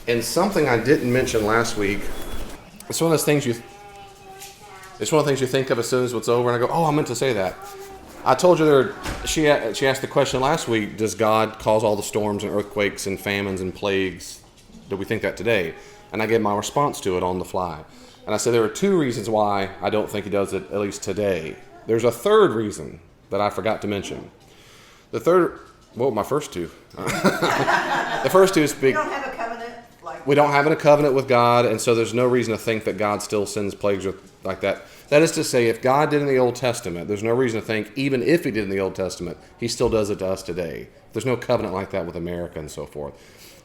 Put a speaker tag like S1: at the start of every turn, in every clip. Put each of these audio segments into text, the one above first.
S1: And something I didn't mention last week, it's one of those things you think of as soon as it's over, and I go, oh, I meant to say that. I told you she asked the question last week, does God cause all the storms and earthquakes and famines and plagues? Do we think that today? And I gave my response to it on the fly. And I said there are two reasons why I don't think he does it, at least today. There's a third reason that I forgot to mention. The third, well, my first two. The first two is
S2: We don't have a covenant.
S1: We don't have a covenant with God, and so there's no reason to think that God still sends plagues like that. That is to say, if God did in the Old Testament, there's no reason to think, even if he did in the Old Testament, he still does it to us today. There's no covenant like that with America and so forth.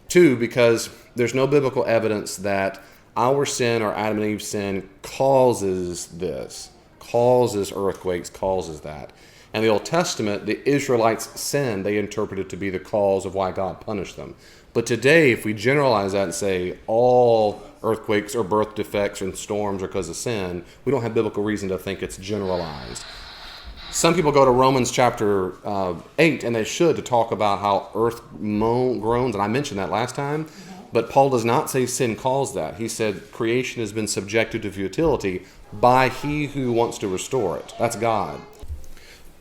S1: Two, because there's no biblical evidence that our sin or Adam and Eve's sin causes this, causes earthquakes, causes that. And the Old Testament, the Israelites' sin, they interpreted to be the cause of why God punished them. But today, if we generalize that and say all earthquakes or birth defects and storms are because of sin, we don't have biblical reason to think it's generalized. Some people go to Romans chapter 8, and they should, to talk about how earth groans, and I mentioned that last time, but Paul does not say sin caused that. He said creation has been subjected to futility by he who wants to restore it. That's God.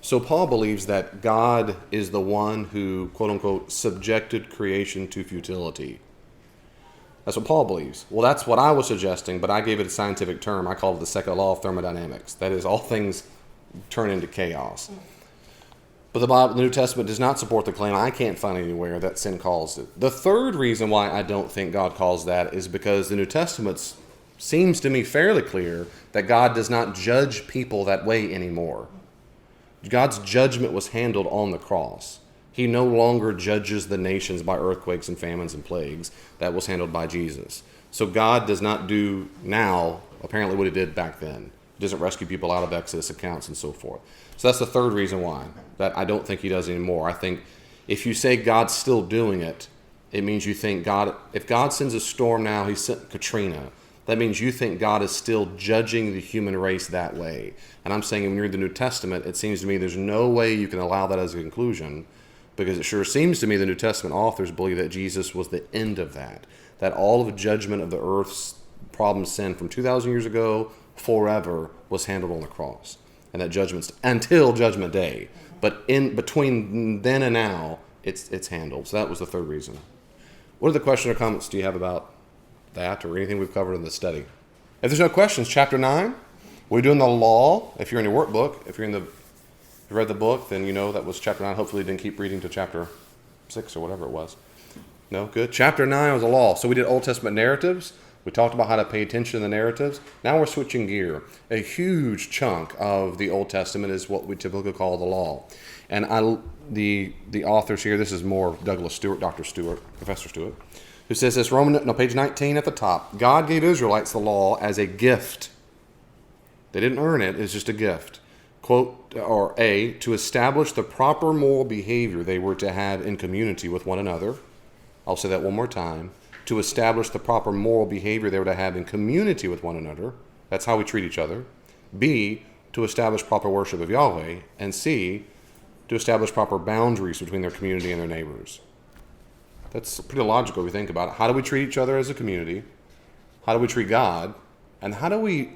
S1: So Paul believes that God is the one who, quote unquote, subjected creation to futility. That's what Paul believes. Well, that's what I was suggesting, but I gave it a scientific term. I called it the second law of thermodynamics. That is, all things turn into chaos. But the New Testament does not support the claim. I can't find anywhere that sin caused it. The third reason why I don't think God caused that is because the New Testament seems to me fairly clear that God does not judge people that way anymore. God's judgment was handled on the cross. He no longer judges the nations by earthquakes and famines and plagues. That was handled by Jesus. So God does not do now, apparently, what he did back then. He doesn't rescue people out of Exodus accounts and so forth. So that's the third reason why, that I don't think he does anymore. I think if you say God's still doing it, it means you think God, if God sends a storm now, he sent Katrina, that means you think God is still judging the human race that way. And I'm saying when you read the New Testament, it seems to me there's no way you can allow that as a conclusion, because it sure seems to me the New Testament authors believe that Jesus was the end of that all of the judgment of the earth's problem sin from 2,000 years ago forever was handled on the cross. And that judgment's until Judgment Day. But in between then and now, it's handled. So that was the third reason. What other questions or comments do you have about that or anything we've covered in the study? If there's no questions, chapter 9, we're doing the law. If you're in your workbook, if you read the book, then you know that was chapter 9. Hopefully you didn't keep reading to chapter 6 or whatever it was. No? Good. Chapter 9 was the law. So we did Old Testament narratives. We talked about how to pay attention to the narratives. Now we're switching gear. A huge chunk of the Old Testament is what we typically call the law. And the authors here, this is more Douglas Stewart, Dr. Stewart, Professor Stewart, who says this, page 19 at the top. God gave Israelites the law as a gift. They didn't earn it. It's just a gift. Quote, or A, to establish the proper moral behavior they were to have in community with one another. I'll say that one more time. To establish the proper moral behavior they were to have in community with one another. That's how we treat each other. B, to establish proper worship of Yahweh. And C, to establish proper boundaries between their community and their neighbors. That's pretty logical if we think about it. How do we treat each other as a community? How do we treat God? And how do we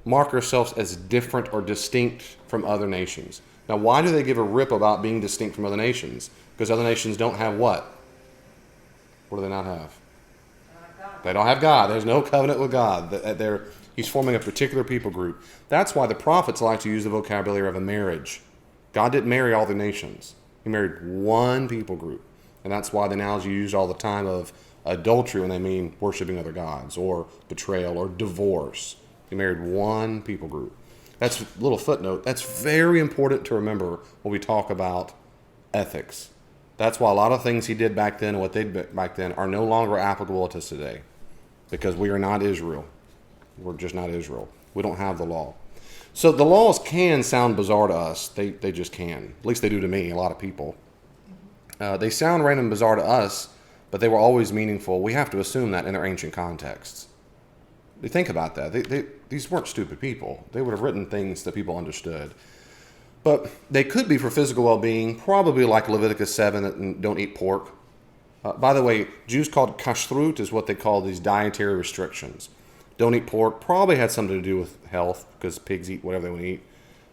S1: mark ourselves as different or distinct from other nations? Now, why do they give a rip about being distinct from other nations? Because other nations don't have what? What do they not have? They don't have God. There's no covenant with God. He's forming a particular people group. That's why the prophets like to use the vocabulary of a marriage. God didn't marry all the nations. He married one people group. And that's why the analogy used all the time of adultery when they mean worshiping other gods, or betrayal, or divorce. He married one people group. That's a little footnote. That's very important to remember when we talk about ethics. That's why a lot of things he did back then and what they did back then are no longer applicable to us today. Because we are not Israel. We're just not Israel. We don't have the law. So the laws can sound bizarre to us. They just can. At least they do to me, a lot of people. They sound random and bizarre to us, but they were always meaningful. We have to assume that in their ancient contexts. You think about that. These weren't stupid people. They would have written things that people understood. But they could be for physical well-being, probably like Leviticus 7, that don't eat pork. By the way, Jews called kashrut is what they call these dietary restrictions. Don't eat pork. Probably had something to do with health because pigs eat whatever they want to eat.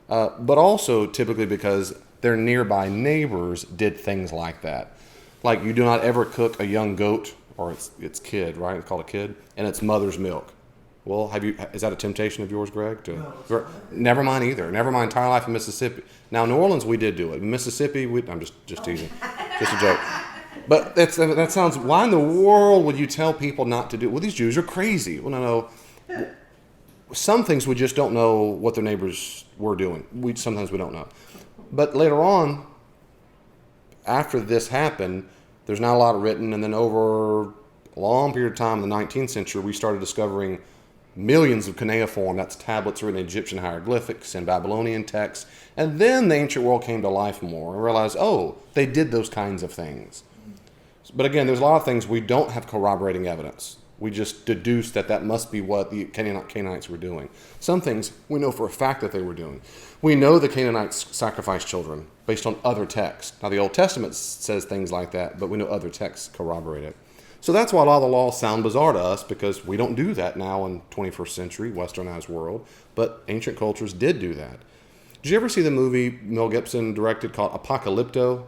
S1: But also typically because their nearby neighbors did things like that. Like you do not ever cook a young goat or its kid, right? It's called a kid, and its mother's milk. Well, is that a temptation of yours, Greg?
S2: No.
S1: Never mind either. Never mind entire life in Mississippi. Now, New Orleans, we did do it. In Mississippi, I'm just teasing. Just a joke. But that sounds, why in the world would you tell people not to do it? Well, these Jews are crazy. Well, no. Some things we just don't know what their neighbors were doing. Sometimes we don't know. But later on, after this happened, there's not a lot written. And then over a long period of time in the 19th century, we started discovering millions of cuneiform, that's tablets written in Egyptian hieroglyphics and Babylonian texts. And then the ancient world came to life more and realized, oh, they did those kinds of things. But again, there's a lot of things we don't have corroborating evidence. We just deduce that must be what the Canaanites were doing. Some things we know for a fact that they were doing. We know the Canaanites sacrificed children based on other texts. Now, the Old Testament says things like that, but we know other texts corroborate it. So that's why a lot of the laws sound bizarre to us, because we don't do that now in 21st century, westernized world, but ancient cultures did do that. Did you ever see the movie Mel Gibson directed called Apocalypto?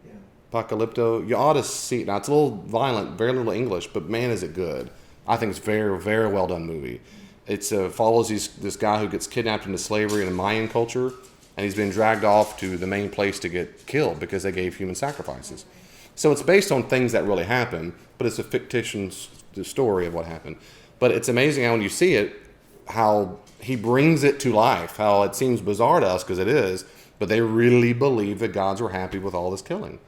S2: Yeah.
S1: Apocalypto. You ought to see it. Now, it's a little violent, very little English, but man, is it good. I think it's a very, very well done movie. It follows this guy who gets kidnapped into slavery in the Mayan culture, and he's been dragged off to the main place to get killed because they gave human sacrifices. So it's based on things that really happened, but it's a fictitious story of what happened. But it's amazing how when you see it, how he brings it to life, how it seems bizarre to us because it is, but they really believe that gods were happy with all this killing.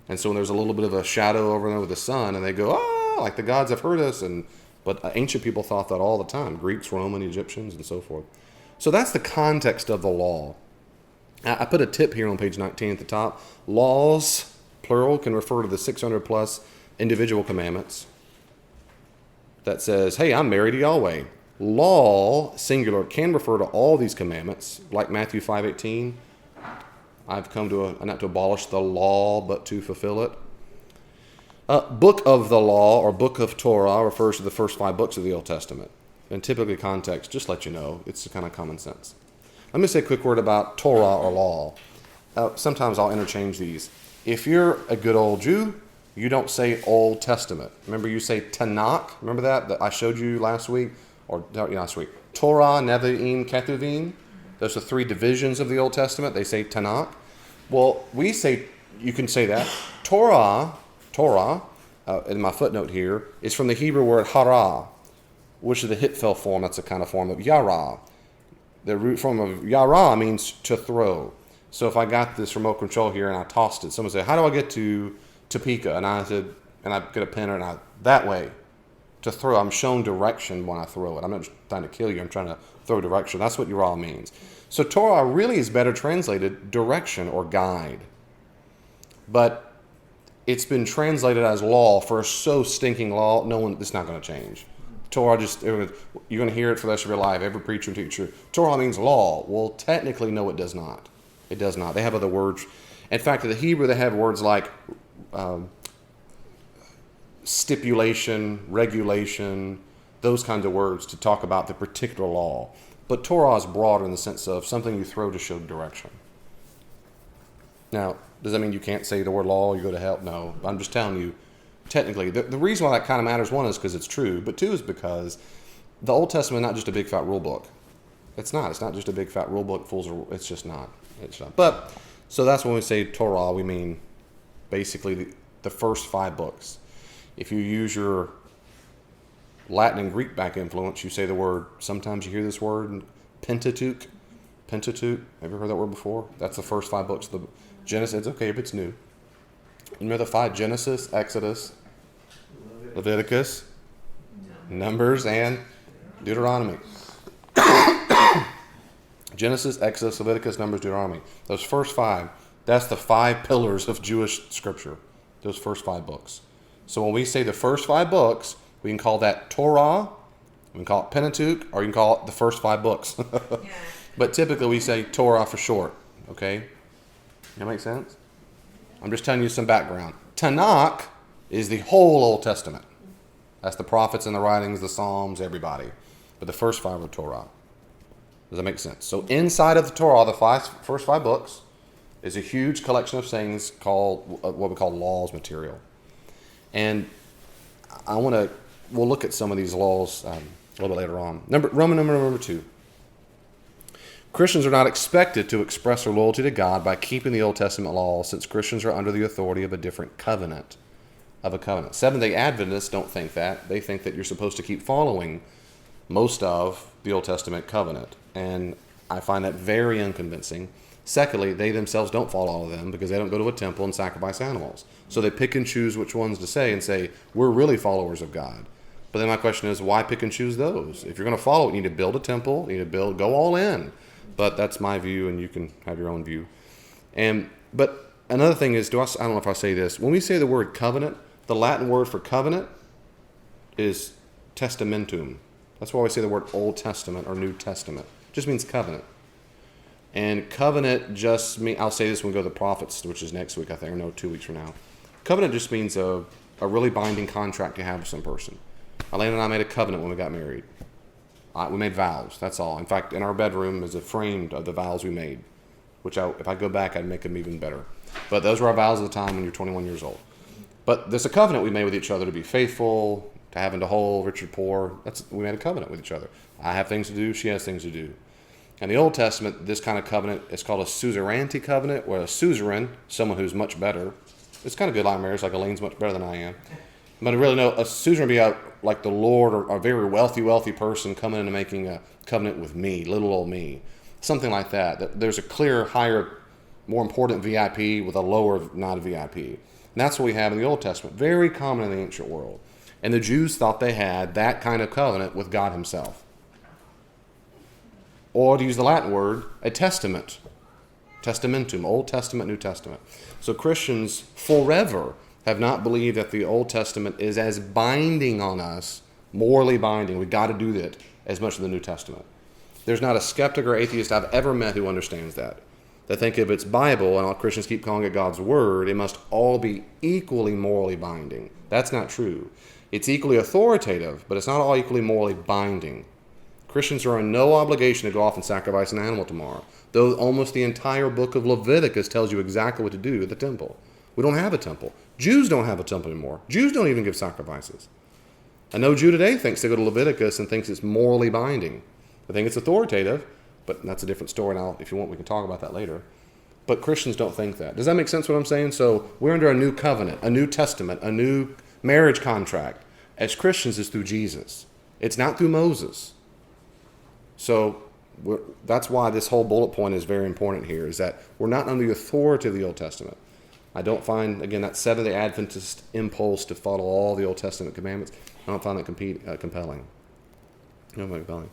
S1: And so when there's a little bit of a shadow over the sun, and they go, like the gods have heard us. But ancient people thought that all the time, Greeks, Roman, Egyptians, and so forth. So that's the context of the law. I put a tip here on page 19 at the top. Laws, plural, can refer to the 600 plus individual commandments that says, hey, I'm married to Yahweh. Law, singular, can refer to all these commandments, like Matthew 5:18. I've come not to abolish the law, but to fulfill it. Book of the law, or book of Torah, refers to the first 5 books of the Old Testament. And typically context, just let you know, it's kind of common sense. Let me say a quick word about Torah or law. Sometimes I'll interchange these. If you're a good old Jew, you don't say Old Testament. Remember, you say Tanakh. Remember that I showed you last week? Torah, Nevi'im, Ketuvim. Those are 3 divisions of the Old Testament. They say Tanakh. Well, you can say that. Torah, in my footnote here, is from the Hebrew word hara, which is the Hitfel form. That's a kind of form of yara. The root form of yara means to throw. So if I got this remote control here and I tossed it, someone said, how do I get to Topeka? And I said, and I get a pen and that way, to throw. I'm shown direction when I throw it. I'm not just trying to kill you. I'm trying to throw direction. That's what yara means. So Torah really is better translated direction or guide. But it's been translated as law for so stinking law, it's not going to change. Torah you're going to hear it for the rest of your life, every preacher and teacher. Torah means law. Well, technically, no, it does not. It does not. They have other words. In fact, in the Hebrew, they have words like stipulation, regulation, those kinds of words to talk about the particular law. But Torah is broader in the sense of something you throw to show direction. Now, does that mean you can't say the word law, you go to hell? No. I'm just telling you, technically, the reason why that kind of matters, one, is because it's true, but 2 is because the Old Testament is not just a big fat rule book. It's not. It's not just a big fat rule book. It's just not. It's not. But, so that's when we say Torah, we mean basically the first 5 books. If you use your Latin and Greek back influence, you say the word, sometimes you hear this word, Pentateuch. Pentateuch. Have you heard that word before? That's the first 5 books. The Genesis, it's okay if it's new. Remember the 5? Genesis, Exodus, Leviticus, Numbers, and Deuteronomy. Genesis, Exodus, Leviticus, Numbers, Deuteronomy. Those first 5, that's the 5 pillars of Jewish scripture. Those first 5 books. So when we say the first 5 books, we can call that Torah, we can call it Pentateuch, or you can call it the first 5 books. Yeah. But typically we say Torah for short. Okay? That make sense? I'm just telling you some background. Tanakh is the whole Old Testament. That's the prophets and the writings, the Psalms, everybody. But the first 5 are Torah. Does that make sense? So inside of the Torah, the first 5 books, is a huge collection of sayings called what we call laws material. And we'll look at some of these laws a little bit later on. Roman number 2. Christians are not expected to express their loyalty to God by keeping the Old Testament law, since Christians are under the authority of a different covenant. Seventh-day Adventists don't think that. They think that you're supposed to keep following most of the Old Testament covenant. And I find that very unconvincing. Secondly, they themselves don't follow all of them because they don't go to a temple and sacrifice animals. So they pick and choose which ones to say and say, we're really followers of God. But then my question is, why pick and choose those? If you're going to follow it, you need to build a temple, you need to go all in. But that's my view, and you can have your own view. But another thing is, I don't know if I say this, when we say the word covenant, the Latin word for covenant is testamentum. That's why we say the word Old Testament or New Testament. It just means covenant. And covenant just means, I'll say this when we go to the prophets, which is next week, I think, or no, 2 weeks from now. Covenant just means a really binding contract you have with some person. Elaine and I made a covenant when we got married. We made vows, that's all. In fact, in our bedroom is a frame of the vows we made, which if I go back, I'd make them even better. But those were our vows at the time when you're 21 years old. But there's a covenant we made with each other to be faithful, to have and to hold, rich and poor. We made a covenant with each other. I have things to do, she has things to do. In the Old Testament, this kind of covenant is called a suzerainty covenant, where a suzerain, someone who's much better, it's kind of good like marriage, like Elaine's much better than I am. But I really know a suzerain would be like the Lord or a very wealthy person coming in and making a covenant with me, little old me. Something like that. There's a clear, higher, more important VIP with a lower not a VIP. And that's what we have in the Old Testament. Very common in the ancient world. And the Jews thought they had that kind of covenant with God himself. Or to use the Latin word, a testament. Testamentum, Old Testament, New Testament. So Christians forever have not believed that the Old Testament is as binding on us, morally binding. We've got to do that as much as the New Testament. There's not a skeptic or atheist I've ever met who understands that. They think if it's Bible, and all Christians keep calling it God's Word, it must all be equally morally binding. That's not true. It's equally authoritative, but it's not all equally morally binding. Christians are in no obligation to go off and sacrifice an animal tomorrow, though almost the entire book of Leviticus tells you exactly what to do at the temple. We don't have a temple. Jews don't have a temple anymore. Jews don't even give sacrifices. I know Jew today thinks they go to Leviticus and thinks it's morally binding. I think it's authoritative, but that's a different story. Now, if you want, we can talk about that later. But Christians don't think that. Does that make sense what I'm saying? So we're under a new covenant, a new testament, a new marriage contract. As Christians, it's through Jesus. It's not through Moses. So that's why this whole bullet point is very important here, is that we're not under the authority of the Old Testament. I don't find, again, that Seventh-day Adventist impulse to follow all the Old Testament commandments, I don't find that compelling. No, compelling.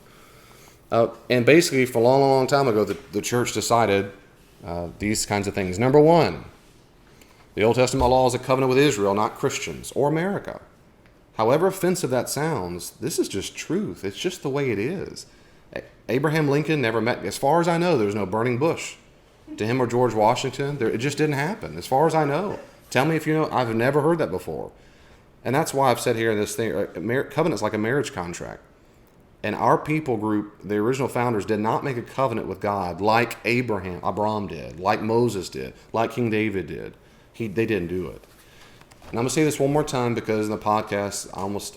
S1: And basically, for a long time ago, the church decided these kinds of things. Number one, the Old Testament law is a covenant with Israel, not Christians or America. However offensive that sounds, this is just truth. It's just the way it is. Abraham Lincoln never met, as far as I know, there's no burning bush to him or George Washington. It just didn't happen, as far as I know. Tell me if you know. I've never heard that before. And that's why I've said here in this thing, covenant's like a marriage contract. And our people group, the original founders, did not make a covenant with God like Abraham did, like Moses did, like King David did. They didn't do it. And I'm going to say this one more time because in the podcast,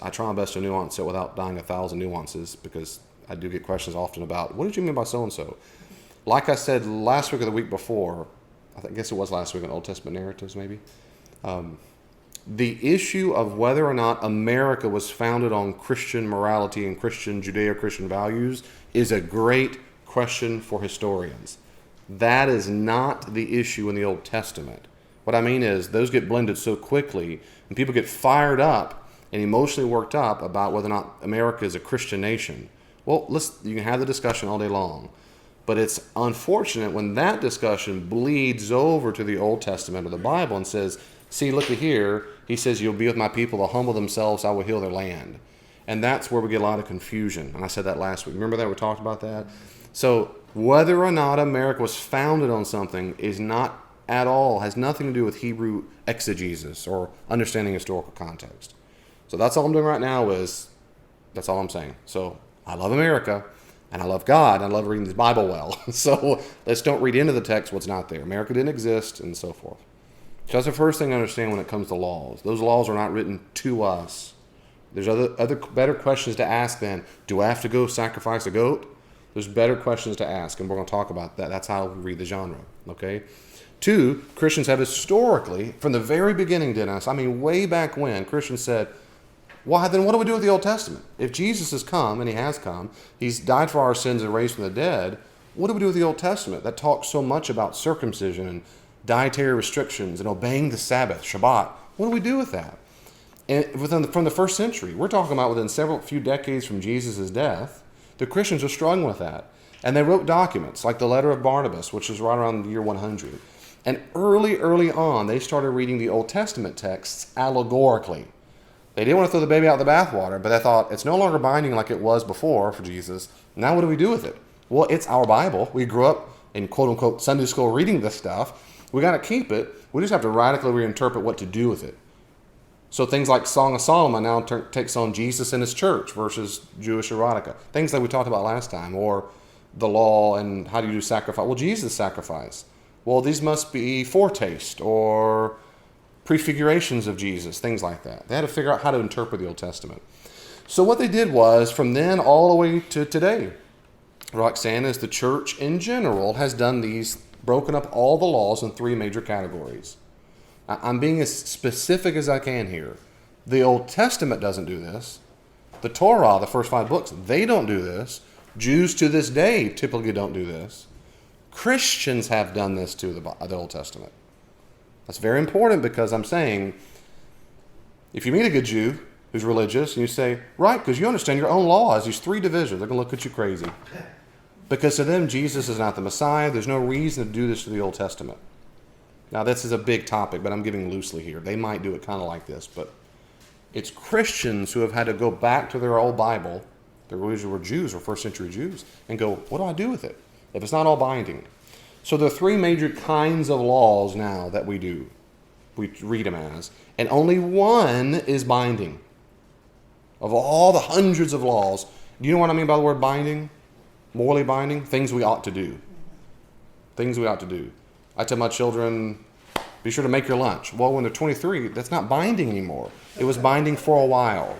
S1: I try my best to nuance it without dying 1,000 nuances, because I do get questions often about, what did you mean by so-and-so? Like I said last week or the week before, I guess it was last week in Old Testament narratives maybe, the issue of whether or not America was founded on Christian morality and Christian Judeo-Christian values is a great question for historians. That is not the issue in the Old Testament. What I mean is those get blended so quickly and people get fired up and emotionally worked up about whether or not America is a Christian nation. Well, you can have the discussion all day long. But it's unfortunate when that discussion bleeds over to the Old Testament or the Bible and says, see, look at here. He says, you'll be with my people, they'll humble themselves, I will heal their land. And that's where we get a lot of confusion. And I said that last week. Remember that? We talked about that. So whether or not America was founded on something is not at all. It has nothing to do with Hebrew exegesis or understanding historical context. So that's all I'm doing right now that's all I'm saying. So I love America, and I love God, and I love reading the Bible well. So let's don't read into the text what's not there. America didn't exist, and so forth. So that's the first thing to understand when it comes to laws. Those laws are not written to us. There's other better questions to ask than, do I have to go sacrifice a goat? There's better questions to ask, and we're going to talk about that. That's how we read the genre, okay? 2, Christians have historically, from the very beginning, Dennis, I mean way back when, Christians said, why, then what do we do with the Old Testament? If Jesus has come, and he has come, he's died for our sins and raised from the dead, what do we do with the Old Testament that talks so much about circumcision and dietary restrictions and obeying the Sabbath, Shabbat? What do we do with that? And from the first century, we're talking about within few decades from Jesus' death, the Christians are struggling with that. And they wrote documents like the letter of Barnabas, which is right around the year 100. And early on, they started reading the Old Testament texts allegorically. They didn't want to throw the baby out the bathwater, but they thought, it's no longer binding like it was before for Jesus. Now what do we do with it? Well, it's our Bible. We grew up in quote-unquote Sunday school reading this stuff. We got to keep it. We just have to radically reinterpret what to do with it. So things like Song of Solomon now takes on Jesus and his church versus Jewish erotica. Things that we talked about last time, or the law and how do you do sacrifice. Well, Jesus sacrificed. Well, these must be foretaste or prefigurations of Jesus, things like that. They had to figure out how to interpret the Old Testament. So what they did was, from then all the way to today, Roxanne, is the church in general has done these, broken up all the laws in 3 major categories. I'm being as specific as I can here. The Old Testament doesn't do this. The Torah, the first 5 books, they don't do this. Jews to this day typically don't do this. Christians have done this to the Old Testament. That's very important, because I'm saying, if you meet a good Jew who's religious and you say, right, because you understand your own law has these 3 divisions, they're going to look at you crazy. Because to them, Jesus is not the Messiah. There's no reason to do this to the Old Testament. Now, this is a big topic, but I'm giving loosely here. They might do it kind of like this, but it's Christians who have had to go back to their old Bible, the original were Jews or first century Jews, and go, what do I do with it if it's not all binding? So there are 3 major kinds of laws now that we do. We read them as. And only one is binding. Of all the hundreds of laws, do you know what I mean by the word binding? Morally binding? Things we ought to do. Things we ought to do. I tell my children, be sure to make your lunch. Well, when they're 23, that's not binding anymore. It was binding for a while.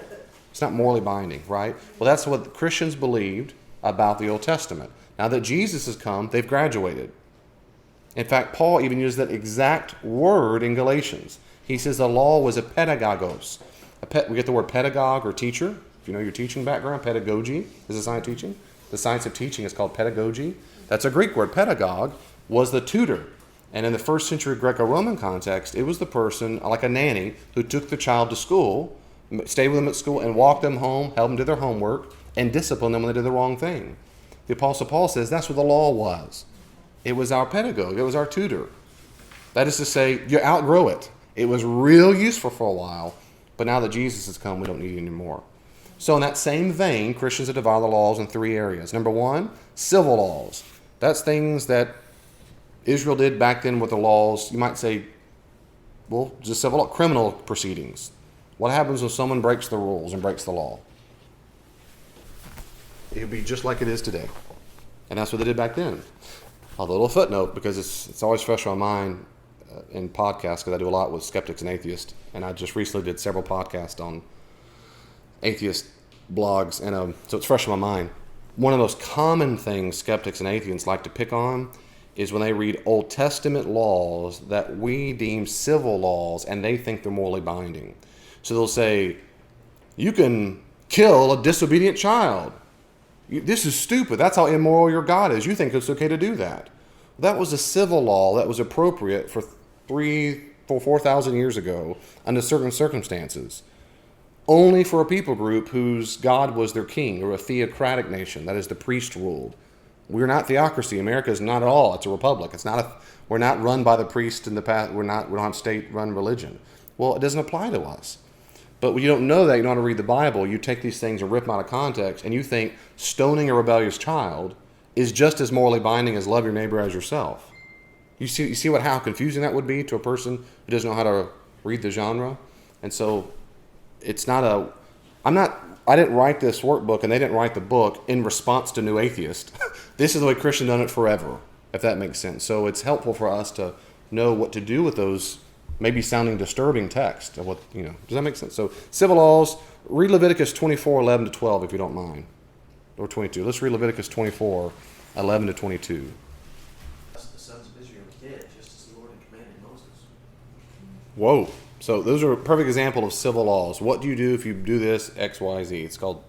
S1: It's not morally binding, right? Well, that's what the Christians believed about the Old Testament. Now that Jesus has come, they've graduated. In fact, Paul even used that exact word in Galatians. He says the law was a pedagogos. We get the word pedagogue or teacher. If you know your teaching background, pedagogy is a science of teaching. The science of teaching is called pedagogy. That's a Greek word. Pedagogue was the tutor. And in the first century Greco-Roman context, it was the person, like a nanny, who took the child to school, stayed with them at school, and walked them home, helped them do their homework, and disciplined them when they did the wrong thing. The Apostle Paul says that's what the law was. It was our pedagogue. It was our tutor. That is to say, you outgrow it. It was real useful for a while, but now that Jesus has come, we don't need it anymore. So in that same vein, Christians have divided the laws in 3 areas. Number 1, civil laws. That's things that Israel did back then with the laws. You might say, well, just civil law, criminal proceedings. What happens when someone breaks the rules and breaks the law? It would be just like it is today. And that's what they did back then. A little footnote, because it's always fresh on my mind in podcasts, because I do a lot with skeptics and atheists. And I just recently did several podcasts on atheist blogs, and so it's fresh in my mind. One of the most common things skeptics and atheists like to pick on is when they read Old Testament laws that we deem civil laws, and they think they're morally binding. So they'll say, you can kill a disobedient child. This is stupid. That's how immoral your God is. You think it's okay to do that. That was a civil law that was appropriate for 4,000 years ago under certain circumstances. Only for a people group whose God was their king, or a theocratic nation. That is, the priest ruled. We're not theocracy. America is not at all. It's a republic. We're not run by the priest in the past. We don't have state-run religion. Well, it doesn't apply to us. But when you don't know that, you don't know how to read the Bible, you take these things and rip them out of context, and you think stoning a rebellious child is just as morally binding as love your neighbor as yourself. You see how confusing that would be to a person who doesn't know how to read the genre? And so it's not I didn't write this workbook and they didn't write the book in response to New Atheist. This is the way Christians done it forever, if that makes sense. So it's helpful for us to know what to do with those maybe sounding disturbing texts. Of what, does that make sense? So civil laws, read Leviticus 24:11-12 if you don't mind. Or 22. Let's read Leviticus 24:11-22.
S2: The sons of Israel did, just as the Lord had commanded Moses.
S1: Whoa. So those are a perfect example of civil laws. What do you do if you do this, X, Y, Z? It's called,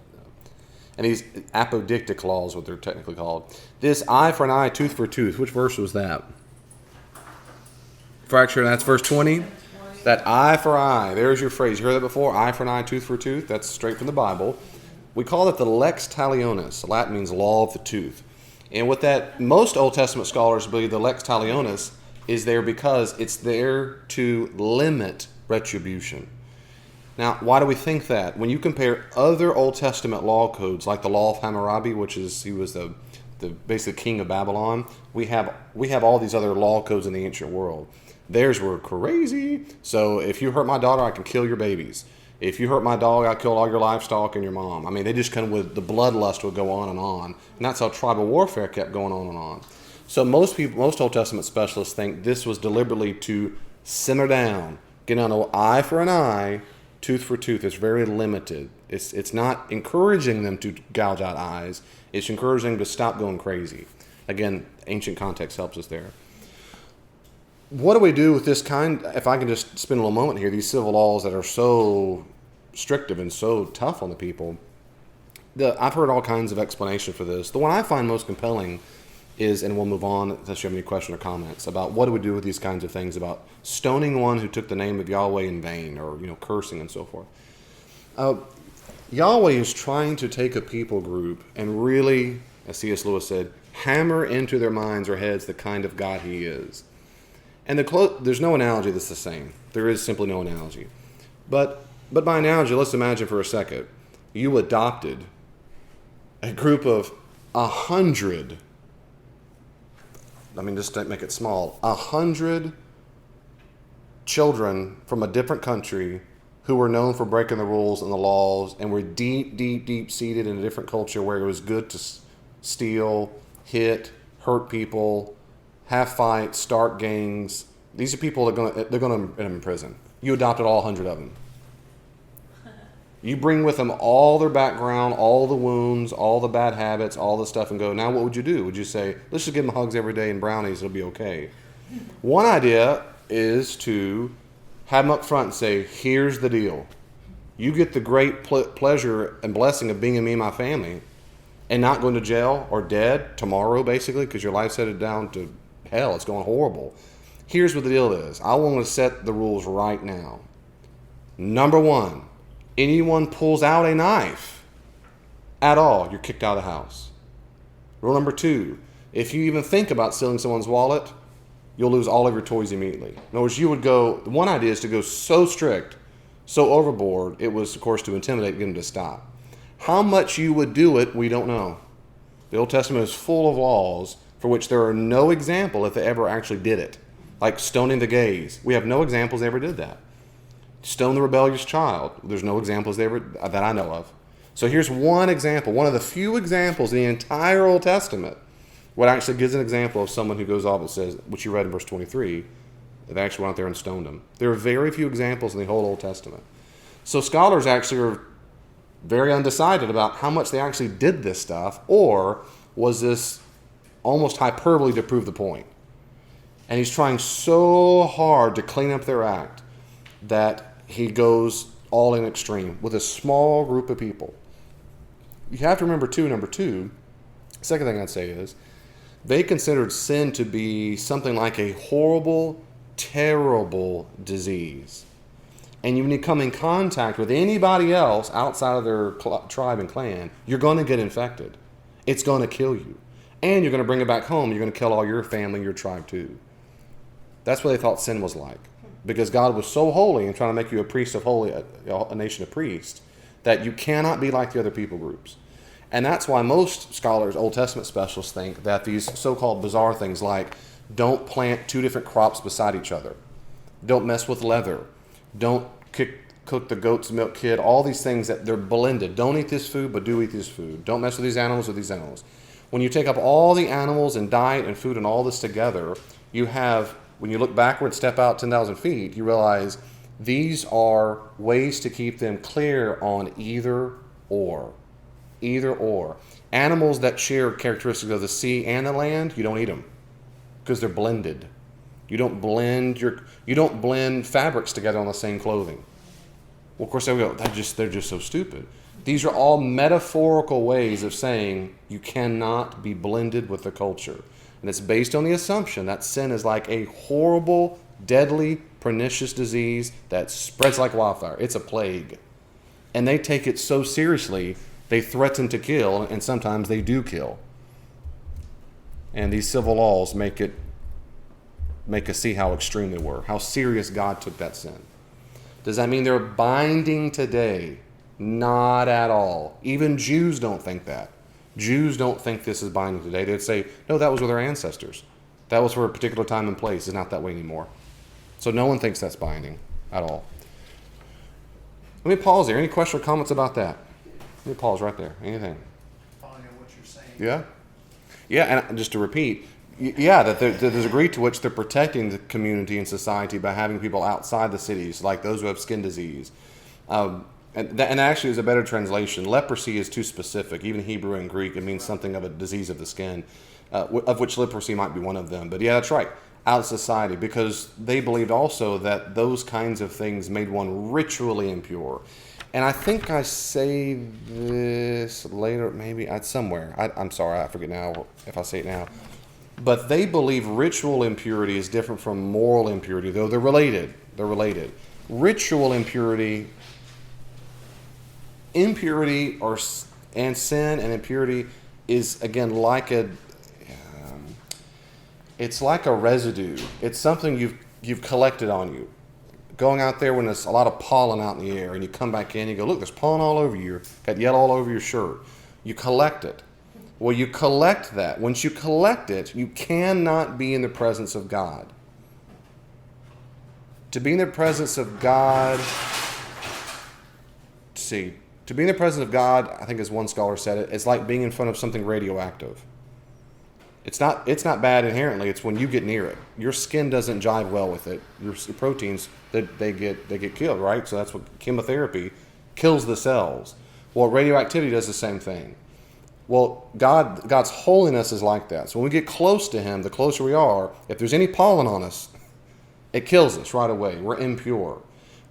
S1: and these apodictic laws, what they're technically called. This eye for an eye, tooth for a tooth. Which verse was that? Fracture, that's verse 20. That eye for eye. There's your phrase. You heard that before? Eye for an eye, tooth for a tooth. That's straight from the Bible. We call it the lex talionis. Latin means law of the tooth. And with that, most Old Testament scholars believe the lex talionis is there because it's there to limit retribution. Now, why do we think that? When you compare other Old Testament law codes, like the law of Hammurabi, he was the basic king of Babylon, we have all these other law codes in the ancient world. Theirs were crazy. So if you hurt my daughter, I can kill your babies. If you hurt my dog, I kill all your livestock and your mom. I mean, they just kind of the bloodlust would go on. And that's how tribal warfare kept going on and on. So most Old Testament specialists think this was deliberately to simmer down, get on an eye for an eye, tooth for tooth. It's very limited. It's not encouraging them to gouge out eyes. It's encouraging them to stop going crazy. Again, ancient context helps us there. What do we do with this kind, if I can just spend a little moment here, these civil laws that are so restrictive and so tough on the people? I've heard all kinds of explanation for this. The one I find most compelling is, and we'll move on unless you have any question or comments, about what do we do with these kinds of things, about stoning one who took the name of Yahweh in vain, or cursing and so forth. Yahweh is trying to take a people group and really, as C.S. Lewis said, hammer into their minds or heads the kind of God he is. And there's no analogy that's the same. There is simply no analogy. But by analogy, let's imagine for a second, you adopted a group of 100, just to make it small, 100 children from a different country who were known for breaking the rules and the laws and were deep seated in a different culture where it was good to steal, hit, hurt people, have fights, start gangs. These are people that they're going to in prison. You adopted all 100 of them. You bring with them all their background, all the wounds, all the bad habits, all the stuff, and go, now what would you do? Would you say, let's just give them hugs every day and brownies, it'll be okay? One idea is to have them up front and say, here's the deal. You get the great pleasure and blessing of being in me and my family and not going to jail or dead tomorrow, basically, because your life's headed down to hell. It's going horrible. Here's what the deal is. I want to set the rules right now. Number one, anyone pulls out a knife at all, you're kicked out of the house. Rule number two, if you even think about stealing someone's wallet, you'll lose all of your toys immediately. In other words, one idea is to go so strict, so overboard, it was, of course, to intimidate and get them to stop. How much you would do it, we don't know. The Old Testament is full of laws for which there are no example if they ever actually did it. Like stoning the gays. We have no examples they ever did that. Stone the rebellious child. There's no examples that I know of. So here's one example, one of the few examples in the entire Old Testament, what actually gives an example of someone who goes off and says, which you read in verse 23, they actually went out there and stoned him. There are very few examples in the whole Old Testament. So scholars actually are very undecided about how much they actually did this stuff, or was this almost hyperbole to prove the point? And he's trying so hard to clean up their act that he goes all in extreme with a small group of people. You have to remember, number two, second thing I'd say is, they considered sin to be something like a horrible, terrible disease. And when you come in contact with anybody else outside of their tribe and clan, you're going to get infected. It's going to kill you. And you're going to bring it back home. You're going to kill all your family, your tribe too. That's what they thought sin was like. Because God was so holy and trying to make you a priest of holy, a nation of priests, that you cannot be like the other people groups. And that's why most scholars, Old Testament specialists, think that these so-called bizarre things like Don't plant two different crops beside each other. Don't mess with leather. Don't cook the goat's milk kid. All these things that they're blended. Don't eat this food, but do eat this food. Don't mess with these animals When you take up all the animals and diet and food and all this together, you have, when you look backward, step out 10,000 feet, you realize these are ways to keep them clear on either or. Either or. Animals that share characteristics of the sea and the land, you don't eat them because they're blended. You don't blend fabrics together on the same clothing. Well, of course, they go, they're just so stupid. These are all metaphorical ways of saying you cannot be blended with the culture. And it's based on the assumption that sin is like a horrible, deadly, pernicious disease that spreads like wildfire. It's a plague. And they take it so seriously, they threaten to kill, and sometimes they do kill. And these civil laws make us see how extreme they were, how serious God took that sin. Does that mean they're binding today? Not at all. Even Jews don't think that. Jews don't think this is binding today. They'd say, no, that was with our ancestors. That was for a particular time and place. It's not that way anymore. So no one thinks that's binding at all. Let me pause there. Any questions or comments about that? Let me pause right there. Anything?
S2: Following what you're saying.
S1: Yeah? Yeah, and just to repeat, that there's a degree to which they're protecting the community and society by having people outside the cities, like those who have skin disease. And actually is a better translation. Leprosy is too specific. Even Hebrew and Greek, it means something of a disease of the skin, of which leprosy might be one of them. But yeah, that's right, out of society, because they believed also that those kinds of things made one ritually impure. And I think I say this later, maybe somewhere. I'm sorry, I forget now if I say it now. But they believe ritual impurity is different from moral impurity, though they're related. They're related. Ritual impurity and sin and impurity is, again, like it's like a residue. It's something you've collected on you. Going out there when there's a lot of pollen out in the air and you come back in, you go, look, there's pollen all over you. Got yellow all over your shirt. You collect it. Well, you collect that. Once you collect it, you cannot be in the presence of God. To be in the presence of God, to be in the presence of God, I think as one scholar said it, it's like being in front of something radioactive. It's not bad inherently. It's when you get near it. Your skin doesn't jive well with it. Your proteins, they get killed, right? So that's what chemotherapy kills the cells. Well, radioactivity does the same thing. Well, God's holiness is like that. So when we get close to Him, the closer we are, if there's any pollen on us, it kills us right away. We're impure.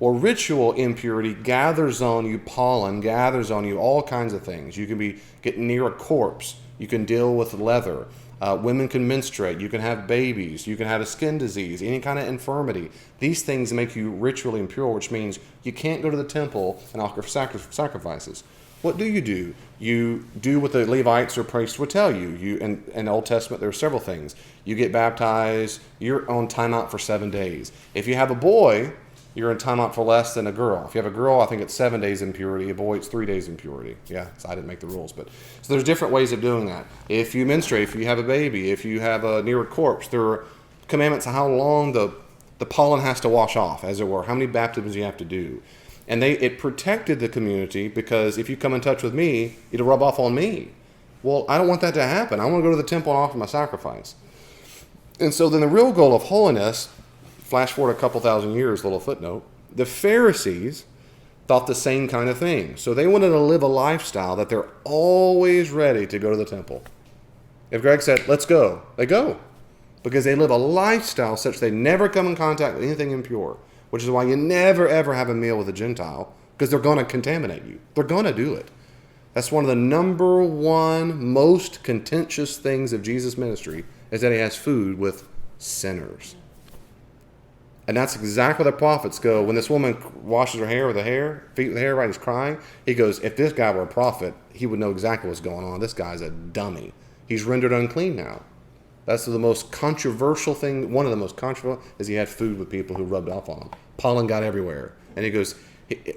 S1: Well, ritual impurity gathers on you pollen, gathers on you all kinds of things. You can be getting near a corpse. You can deal with leather. Women can menstruate. You can have babies. You can have a skin disease, any kind of infirmity. These things make you ritually impure, which means you can't go to the temple and offer sacrifices. What do? You do what the Levites or priests would tell you. In the Old Testament, there are several things. You get baptized. You're on timeout for 7 days. If you have a boy, you're in timeout for less than a girl. If you have a girl, I think it's 7 days impurity. A boy, it's 3 days impurity. Yeah, so I didn't make the rules. So there's different ways of doing that. If you menstruate, if you have a baby, if you have a near a corpse, there are commandments on how long the pollen has to wash off, as it were, how many baptisms you have to do. And it protected the community because if you come in touch with me, it'll rub off on me. Well, I don't want that to happen. I want to go to the temple and offer my sacrifice. And so then the real goal of holiness, flash forward a couple thousand years, little footnote, the Pharisees thought the same kind of thing. So they wanted to live a lifestyle that they're always ready to go to the temple. If Greg said, let's go, they go. Because they live a lifestyle such they never come in contact with anything impure. Which is why you never, ever have a meal with a Gentile, because they're going to contaminate you. They're going to do it. That's one of the number one most contentious things of Jesus' ministry, is that He has food with sinners. And that's exactly what the prophets go. When this woman washes her hair with feet with hair, right, he's crying. He goes, if this guy were a prophet, he would know exactly what's going on. This guy's a dummy. He's rendered unclean now. That's the most controversial thing. One of the most controversial is he had food with people who rubbed off on him. Pollen got everywhere. And he goes,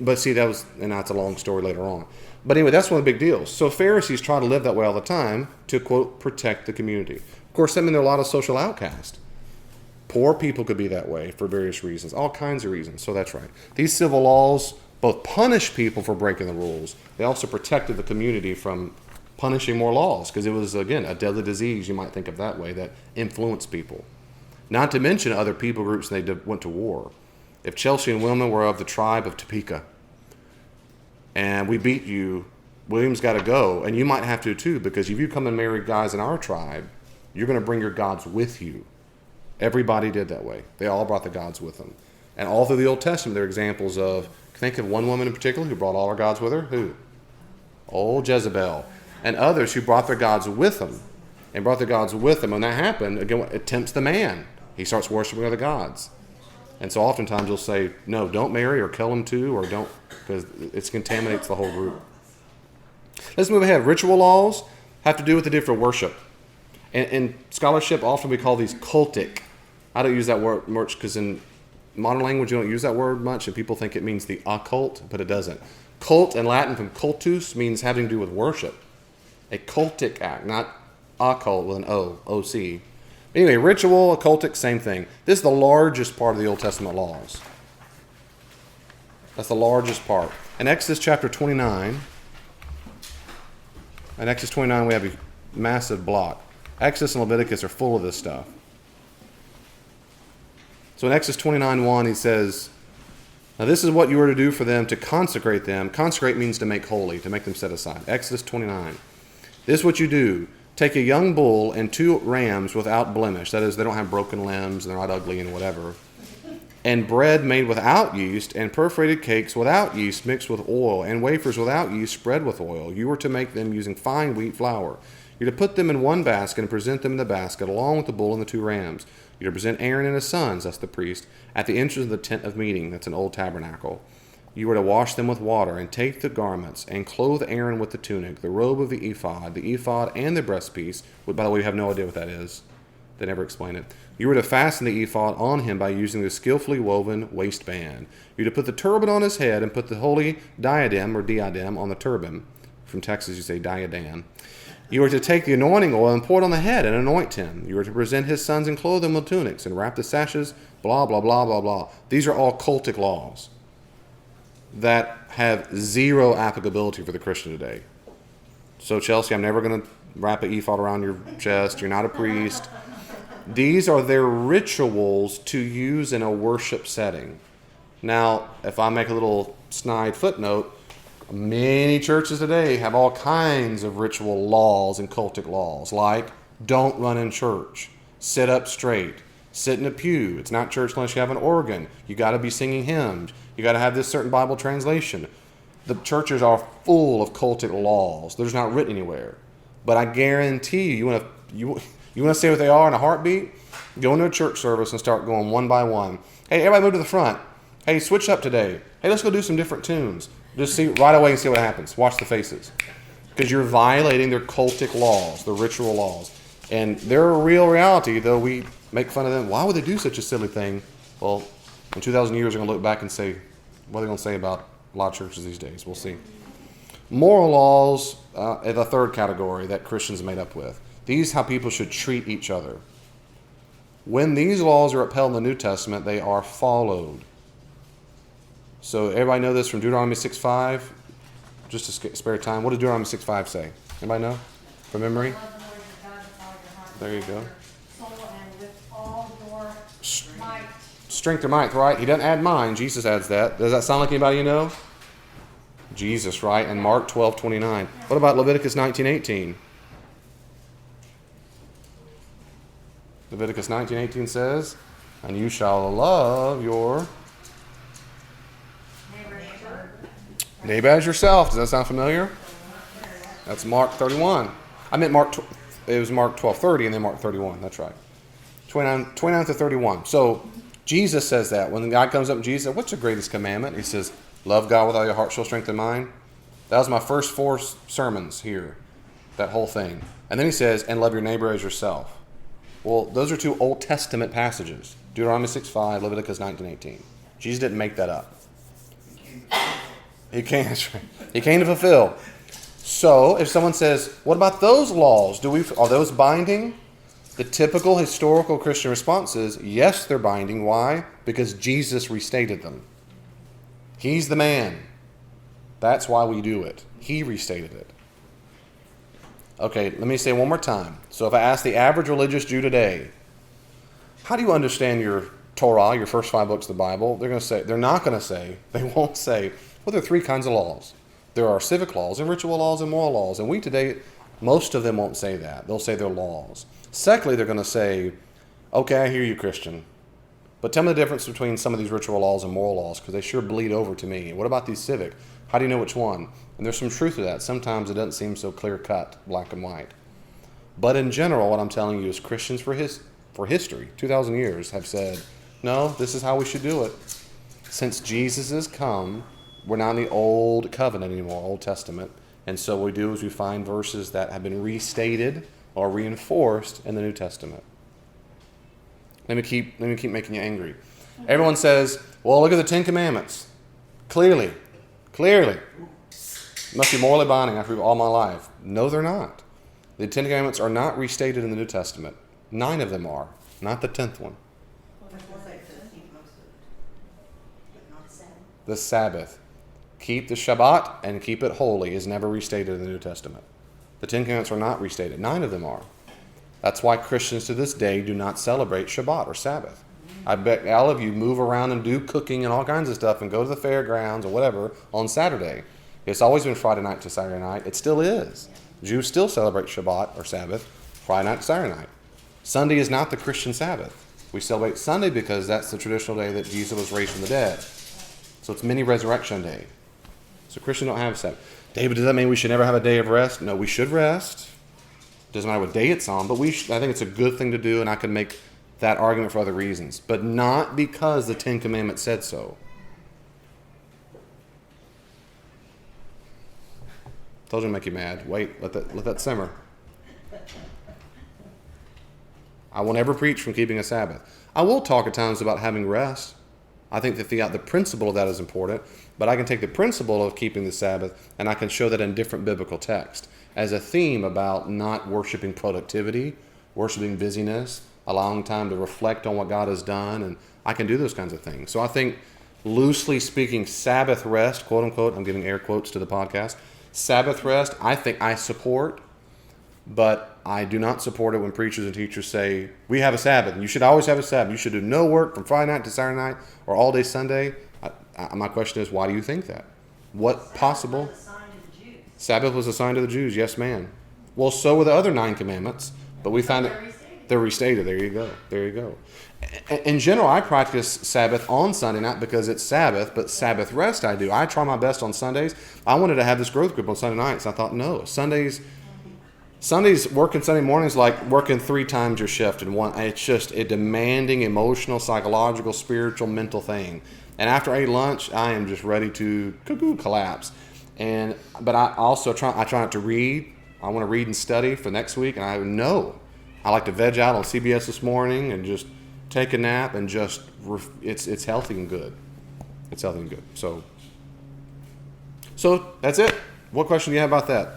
S1: but see, and that's a long story later on. But anyway, that's one of the big deals. So Pharisees try to live that way all the time to, quote, protect the community. Of course, that means there are a lot of social outcasts. Poor people could be that way for various reasons, all kinds of reasons. So that's right. These civil laws both punish people for breaking the rules. They also protected the community from punishing more laws, because it was, again, a deadly disease, you might think of that way, that influenced people. Not to mention other people groups when they went to war. If Chelsea and Wilman were of the tribe of Topeka, and we beat you, William's got to go, and you might have to too, because if you come and marry guys in our tribe, you're going to bring your gods with you. Everybody did that way. They all brought the gods with them. And all through the Old Testament, there are examples of, think of one woman in particular who brought all her gods with her. Who? Old Jezebel. And others who brought their gods with them. And brought their gods with them. When that happened, again, it tempts the man. He starts worshiping other gods. And so oftentimes you'll say, no, don't marry or kill him too, or don't, because it contaminates the whole group. Let's move ahead. Ritual laws have to do with the different worship. In scholarship, often we call these cultic. I don't use that word much because in modern language you don't use that word much, and people think it means the occult, but it doesn't. Cult in Latin from cultus means having to do with worship. A cultic act, not occult with an O, O-C. Anyway, ritual, occultic, same thing. This is the largest part of the Old Testament laws. That's the largest part. In Exodus chapter 29, we have a massive block. Exodus and Leviticus are full of this stuff. So in Exodus 29:1, he says, now this is what you are to do for them to consecrate them. Consecrate means to make holy, to make them set aside. Exodus 29. This is what you do. Take a young bull and 2 rams without blemish. That is, they don't have broken limbs and they're not ugly and whatever. And bread made without yeast, and perforated cakes without yeast mixed with oil, and wafers without yeast spread with oil. You are to make them using fine wheat flour. You're to put them in one basket and present them in the basket along with the bull and the 2 rams. You're to present Aaron and his sons, that's the priest, at the entrance of the tent of meeting, that's an old tabernacle. You are to wash them with water, and take the garments, and clothe Aaron with the tunic, the robe of the ephod, and the breastpiece. By the way, we have no idea what that is. They never explain it. You are to fasten the ephod on him by using the skillfully woven waistband. You're to put the turban on his head and put the holy diadem or diadem on the turban. From Texas, you say diadem. You are to take the anointing oil and pour it on the head and anoint him. You are to present his sons and clothe them with tunics and wrap the sashes, blah, blah, blah, blah, blah. These are all cultic laws that have zero applicability for the Christian today. So, Chelsea, I'm never going to wrap an ephod around your chest. You're not a priest. These are their rituals to use in a worship setting. Now, if I make a little snide footnote, many churches today have all kinds of ritual laws and cultic laws, like don't run in church, sit up straight, sit in a pew. It's not church unless you have an organ. You got to be singing hymns. You got to have this certain Bible translation. The churches are full of cultic laws. They're just not written anywhere. But I guarantee you want to say what they are in a heartbeat? Go into a church service and start going one by one. Hey, everybody move to the front. Hey, switch up today. Hey, let's go do some different tunes. Just see right away and see what happens. Watch the faces. Because you're violating their cultic laws, their ritual laws. And they're a real reality, though we make fun of them. Why would they do such a silly thing? Well, in 2,000 years, they're going to look back and say, what are they going to say about a lot of churches these days? We'll see. Moral laws are the third category that Christians are made up with. These are how people should treat each other. When these laws are upheld in the New Testament, they are followed. So everybody know this from Deuteronomy 6:5? Just to spare time. What did Deuteronomy 6:5 say? Anybody know? From memory? There you go. Strength or might, right? He doesn't add mind. Jesus adds that. Does that sound like anybody you know? Jesus, right? And Mark 12:29. What about Leviticus 19:18? Leviticus 19:18 says, and you shall love your neighbor as yourself. Does that sound familiar? That's Mark 31. I meant it was Mark 12:30 and then Mark 31. That's right. 29 to 31. So Jesus says that. When the guy comes up and Jesus says, what's the greatest commandment? He says, love God with all your heart, soul, strength, and mind. That was my first 4 sermons here. That whole thing. And then he says, and love your neighbor as yourself. Well, those are 2 Old Testament passages. Deuteronomy 6:5, Leviticus 19:18. Jesus didn't make that up. He came to fulfill. So, if someone says, what about those laws? Are those binding? The typical historical Christian response is, yes, they're binding. Why? Because Jesus restated them. He's the man. That's why we do it. He restated it. Okay, let me say it one more time. So if I ask the average religious Jew today, how do you understand your Torah, your first 5 books of the Bible? They won't say, well, there are 3 kinds of laws. There are civic laws and ritual laws and moral laws. And we today, most of them won't say that. They'll say they're laws. Secondly, they're going to say, okay, I hear you, Christian. But tell me the difference between some of these ritual laws and moral laws, because they sure bleed over to me. What about these civic? How do you know which one? And there's some truth to that. Sometimes it doesn't seem so clear-cut, black and white. But in general, what I'm telling you is Christians for history, 2,000 years, have said, no, this is how we should do it. Since Jesus has come, we're not in the Old Covenant anymore, Old Testament. And so what we do is we find verses that have been restated or reinforced in the New Testament. Let me keep making you angry. Everyone says, well, look at the 10 Commandments. Clearly. Must be morally binding after all my life. No, they're not. The 10 Commandments are not restated in the New Testament. 9 of them are, not the 10th one. The Sabbath. Keep the Shabbat and keep it holy is never restated in the New Testament. The 10 Commandments are not restated. 9 of them are. That's why Christians to this day do not celebrate Shabbat or Sabbath. I bet all of you move around and do cooking and all kinds of stuff and go to the fairgrounds or whatever on Saturday. It's always been Friday night to Saturday night. It still is. Jews still celebrate Shabbat or Sabbath, Friday night to Saturday night. Sunday is not the Christian Sabbath. We celebrate Sunday because that's the traditional day that Jesus was raised from the dead. So it's mini resurrection day. So Christians don't have Sabbath. David, does that mean we should never have a day of rest? No, we should rest. Doesn't matter what day it's on, but I think it's a good thing to do, and I can make that argument for other reasons. But not because the 10 Commandments said so. Told you to make you mad. Wait, let that simmer. I will never preach from keeping a Sabbath. I will talk at times about having rest. I think that the principle of that is important, but I can take the principle of keeping the Sabbath and I can show that in different biblical texts as a theme about not worshiping productivity, worshiping busyness, allowing time to reflect on what God has done, and I can do those kinds of things. So I think, loosely speaking, Sabbath rest, quote unquote, I'm giving air quotes to the podcast, Sabbath rest, I think I support, but I do not support it when preachers and teachers say, we have a Sabbath, and you should always have a Sabbath. You should do no work from Friday night to Saturday night or all day Sunday. My question is, why do you think that? What possible? Sabbath was assigned to the Jews, yes, ma'am. Well, so were the other 9 commandments, but we find that they're restated. There you go. In general, I practice Sabbath on Sunday, not because it's Sabbath, but Sabbath rest I do. I try my best on Sundays. I wanted to have this growth group on Sunday nights. I thought, no, Sundays working Sunday mornings like working 3 times your shift in one. It's just a demanding, emotional, psychological, spiritual, mental thing. And after I eat lunch, I am just ready to collapse. But I also try not to read. I want to read and study for next week. And I like to veg out on CBS this morning and just take a nap and just it's healthy and good. It's healthy and good. So that's it. What question do you have about that?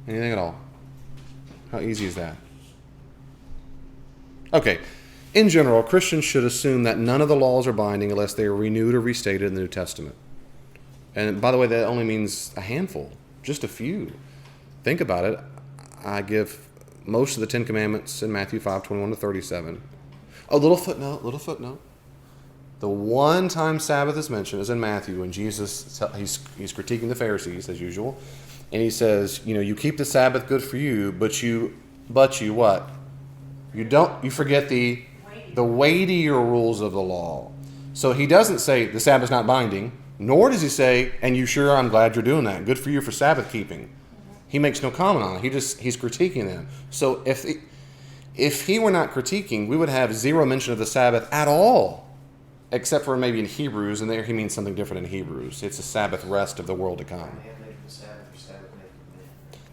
S1: Anything at all? How easy is that? Okay. In general, Christians should assume that none of the laws are binding unless they are renewed or restated in the New Testament. And by the way, that only means a handful, just a few. Think about it. I give most of the 10 Commandments in Matthew 5:21-37. A little footnote. The one time Sabbath is mentioned is in Matthew when Jesus, he's critiquing the Pharisees as usual. And he says, you keep the Sabbath good for you, but you what? You forget the weightier rules of the law. So he doesn't say the Sabbath's not binding, nor does he say, and you sure I'm glad you're doing that. Good for you for Sabbath keeping. He makes no comment on it. He's critiquing them. So if he were not critiquing, we would have zero mention of the Sabbath at all, except for maybe in Hebrews, and there he means something different in Hebrews. It's a Sabbath rest of the world to come.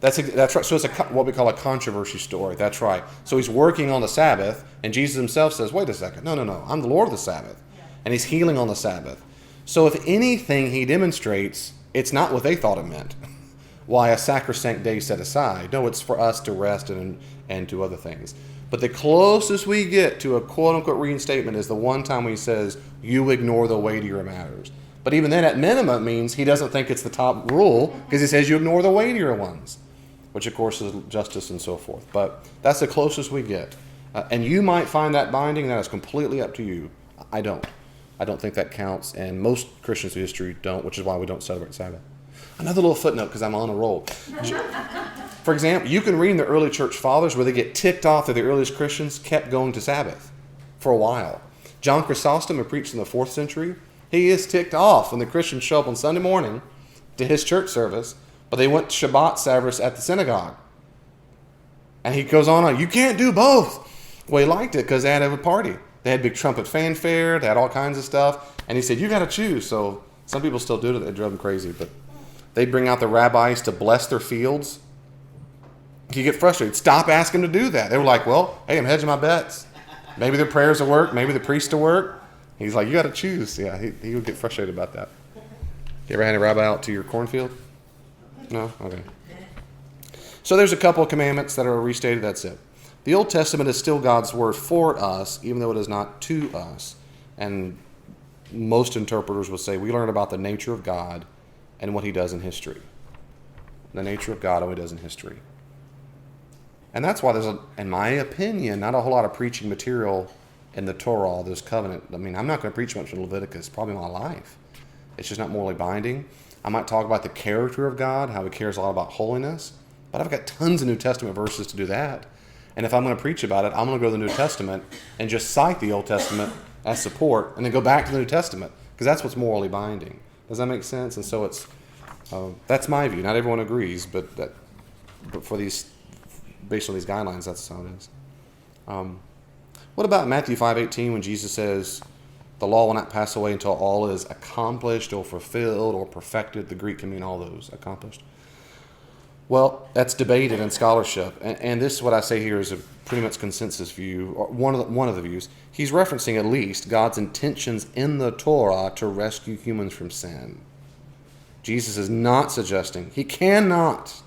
S1: That's right. So it's what we call a controversy story. That's right. So he's working on the Sabbath, and Jesus himself says, wait a second. No. I'm the Lord of the Sabbath. And he's healing on the Sabbath. So if anything he demonstrates, it's not what they thought it meant. why a sacrosanct day set aside. No, it's for us to rest and do other things. But the closest we get to a quote-unquote reinstatement is the one time when he says, you ignore the weightier matters. But even then, at minimum, it means he doesn't think it's the top rule because he says you ignore the weightier ones, which, of course, is justice and so forth. But that's the closest we get. And you might find that binding. That is completely up to you. I don't. I don't think that counts, and most Christians through history don't, which is why we don't celebrate Sabbath. Another little footnote, because I'm on a roll. For example, you can read in the early church fathers where they get ticked off that the earliest Christians kept going to Sabbath for a while. John Chrysostom, who preached in the 4th century, he is ticked off when the Christians show up on Sunday morning to his church service, but they went to Shabbat service at the synagogue. And he goes on, you can't do both. Well, he liked it because they had to have a party. They had big trumpet fanfare, they had all kinds of stuff, and he said, you got to choose. So some people still do it, it drove them crazy, but they'd bring out the rabbis to bless their fields. You get frustrated. Stop asking them to do that. They were like, well, hey, I'm hedging my bets. Maybe their prayers will work, maybe the priest will work. He's like, you got to choose. Yeah, he would get frustrated about that. You ever had a rabbi out to your cornfield? No? Okay. So there's a couple of commandments that are restated, that's it. The Old Testament is still God's word for us, even though it is not to us. And most interpreters would say we learn about the nature of God and what he does in history. The nature of God and what he does in history. And that's why there's, in my opinion, not a whole lot of preaching material in the Torah, this covenant. I mean, I'm not going to preach much in Leviticus, probably my life. It's just not morally binding. I might talk about the character of God, how he cares a lot about holiness. But I've got tons of New Testament verses to do that. And if I'm going to preach about it, I'm going to go to the New Testament and just cite the Old Testament as support and then go back to the New Testament because that's what's morally binding. Does that make sense? And so it's that's my view. Not everyone agrees, but for these, based on these guidelines, that's how it is. What about Matthew 5:18 when Jesus says, the law will not pass away until all is accomplished or fulfilled or perfected? The Greek can mean all those, accomplished. Well, that's debated in scholarship, and this, what I say here, is a pretty much consensus view, or one of the views. He's referencing at least God's intentions in the Torah to rescue humans from sin. Jesus is not suggesting, he cannot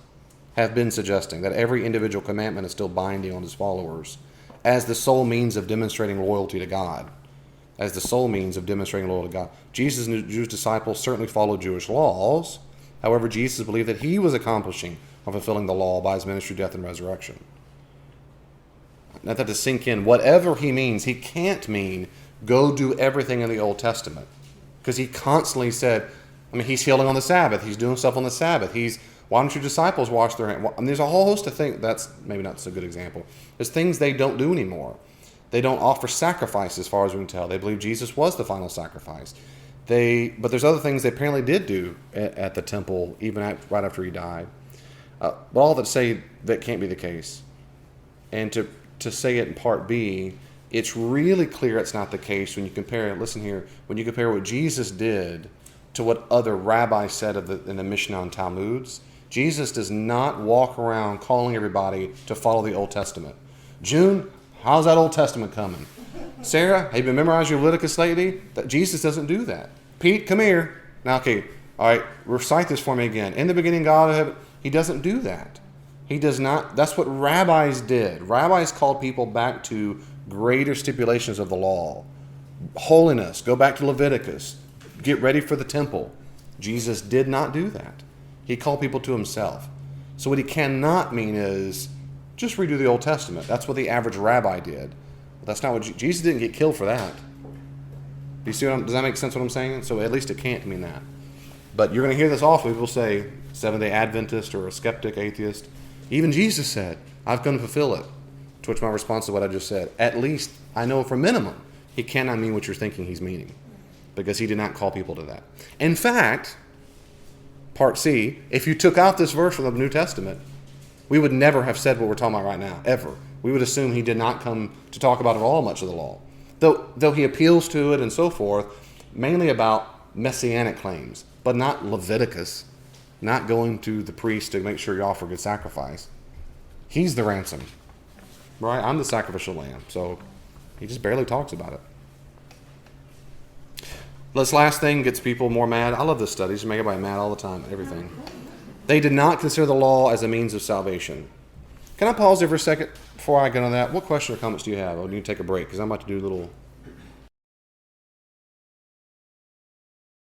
S1: have been suggesting that every individual commandment is still binding on his followers as the sole means of demonstrating loyalty to God. As the sole means of demonstrating loyalty to God. Jesus and the Jewish disciples certainly followed Jewish laws. However, Jesus believed that he was accomplishing or fulfilling the law by his ministry, death, and resurrection. Not that to sink in, whatever he means, he can't mean go do everything in the Old Testament. Because he constantly said, I mean, he's healing on the Sabbath. He's doing stuff on the Sabbath. Why don't your disciples wash their hands? I mean, there's a whole host of things. That's maybe not so good example. There's things they don't do anymore. They don't offer sacrifice as far as we can tell. They believe Jesus was the final sacrifice. But there's other things they apparently did do at the temple, even right after he died. But all that say that can't be the case. And to say it in part B, it's really clear it's not the case when you compare it. Listen here, when you compare what Jesus did to what other rabbis said in the Mishnah and Talmuds, Jesus does not walk around calling everybody to follow the Old Testament. June, how's that Old Testament coming? Sarah, have you been memorizing your Leviticus lately? Jesus doesn't do that. Pete, come here. Now, okay, all right, recite this for me again. In the beginning, God of heaven. He doesn't do that. He does not. That's what rabbis did. Rabbis called people back to greater stipulations of the law. Holiness, go back to Leviticus. Get ready for the temple. Jesus did not do that. He called people to himself. So what he cannot mean is just redo the Old Testament. That's what the average rabbi did. But that's not what Jesus didn't get killed for that. Do you see does that make sense what I'm saying? So at least it can't mean that. But you're going to hear this often. People say, Seventh-day Adventist or a skeptic, atheist. Even Jesus said, I've come to fulfill it. To which my response is what I just said. At least I know for minimum, he cannot mean what you're thinking he's meaning. Because he did not call people to that. In fact, part C, if you took out this verse from the New Testament, we would never have said what we're talking about right now, ever. We would assume he did not come to talk about at all much of the law. Though he appeals to it and so forth, mainly about messianic claims, but not Leviticus, not going to the priest to make sure you offer good sacrifice. He's the ransom, right? I'm the sacrificial lamb, so he just barely talks about it. This last thing gets people more mad. I love this study. Just make everybody mad all the time, everything. They did not consider the law as a means of salvation. Can I pause there for a second before I get on that? What question or comments do you have? Or do you take a break? Because I'm about to do a little